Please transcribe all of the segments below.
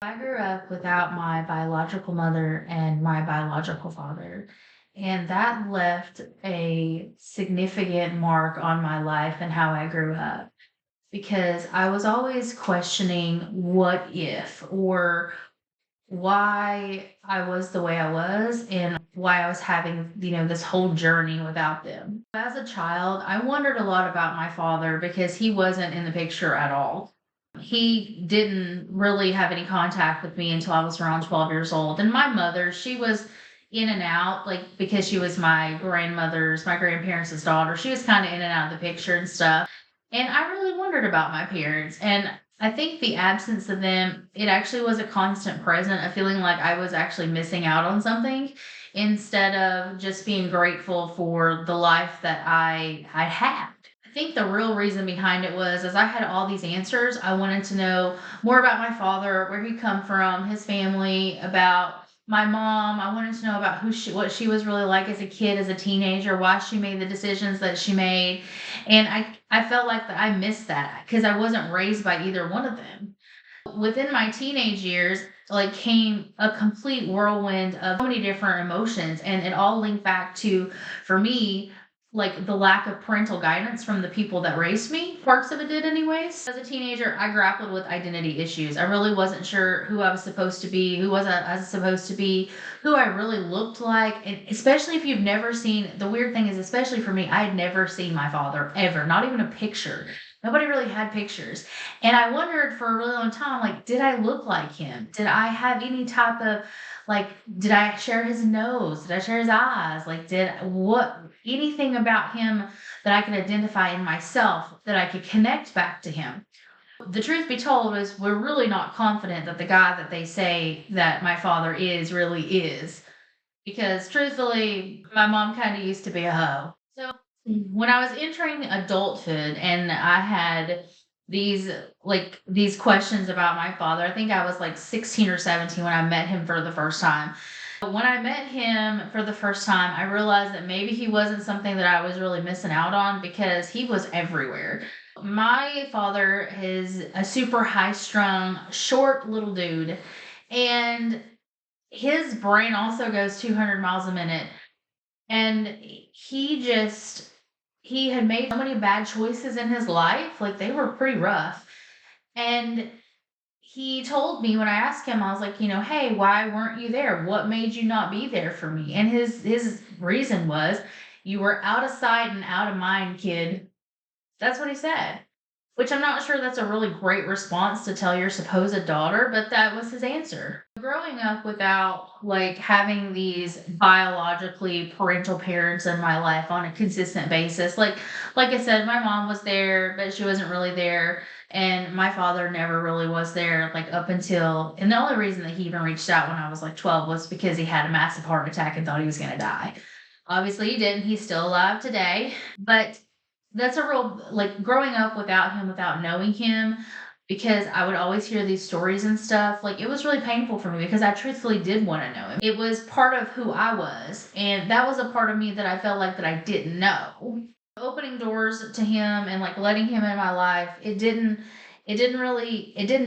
I grew up without my biological mother and my biological father, and that left a significant mark on my life and how I grew up because I was always questioning what if or why I was the way I was and why I was having, this whole journey without them. As a child, I wondered a lot about my father because he wasn't in the picture at all. He didn't really have any contact with me until I was around 12 years old. And my mother, she was in and out, like because she was my grandparents' daughter. She was kind of in and out of the picture and stuff. And I really wondered about my parents. And I think the absence of them, it actually was a constant present, a feeling like I was actually missing out on something instead of just being grateful for the life that I had. I think the real reason behind it was as I had all these answers, I wanted to know more about my father, where he come from, his family, about my mom. I wanted to know about what she was really like as a kid, as a teenager, why she made the decisions that she made. And I felt like that I missed that because I wasn't raised by either one of them. Within my teenage years, like came a complete whirlwind of so many different emotions, and it all linked back to, for me, like the lack of parental guidance from the people that raised me. Parts of it did, anyways. As a teenager, I grappled with identity issues. I really wasn't sure who I was supposed to be, who I was supposed to be, who I really looked like. And especially if you've never seen, the weird thing is, especially for me, I had never seen my father ever, not even a picture. Nobody really had pictures. And I wondered for a really long time, like, did I look like him? Did I have any type of, like, did I share his nose? Did I share his eyes? Like, did what anything about him that I could identify in myself that I could connect back to him? The truth be told is we're really not confident that the guy that they say that my father is really is. Because truthfully, my mom kind of used to be a hoe. So when I was entering adulthood and I had these questions about my father, I think I was like 16 or 17 when I met him for the first time. When I met him for the first time, I realized that maybe he wasn't something that I was really missing out on because he was everywhere. My father is a super high strung, short little dude, and his brain also goes 200 miles a minute. And he had made so many bad choices in his life, like they were pretty rough. And he told me when I asked him, I was like, hey, why weren't you there? What made you not be there for me? And his reason was, you were out of sight and out of mind, kid. That's what he said. Which I'm not sure that's a really great response to tell your supposed daughter, but that was his answer. Growing up without like having these biologically parental parents in my life on a consistent basis. Like I said, my mom was there, but she wasn't really there. And my father never really was there, like up until, and the only reason that he even reached out when I was like 12 was because he had a massive heart attack and thought he was going to die. Obviously, he didn't. He's still alive today. But that's a real, like, growing up without him, without knowing him, because I would always hear these stories and stuff, like, it was really painful for me because I truthfully did wanna know him. It was part of who I was, and that was a part of me that I felt like that I didn't know. Opening doors to him and, like, letting him in my life, it didn't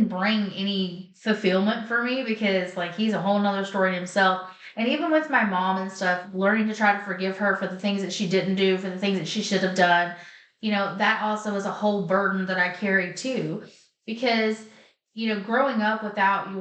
bring any fulfillment for me because, like, he's a whole 'nother story in himself. And even with my mom and stuff, learning to try to forgive her for the things that she didn't do, for the things that she should have done, that also is a whole burden that I carry too. Because, growing up without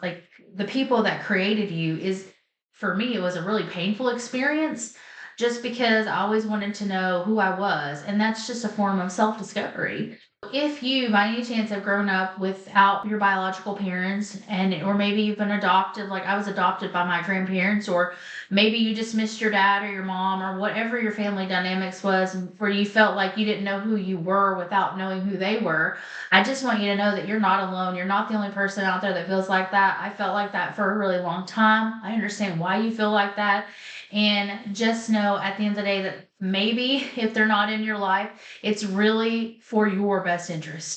like the people that created you is, for me, it was a really painful experience just because I always wanted to know who I was. And that's just a form of self discovery. If you, by any chance, have grown up without your biological parents, and or maybe you've been adopted, like I was adopted by my grandparents, or maybe you just missed your dad or your mom or whatever your family dynamics was, where you felt like you didn't know who you were without knowing who they were. I just want you to know that you're not alone. You're not the only person out there that feels like that. I felt like that for a really long time. I understand why you feel like that. And just know at the end of the day that maybe if they're not in your life, it's really for your best interest.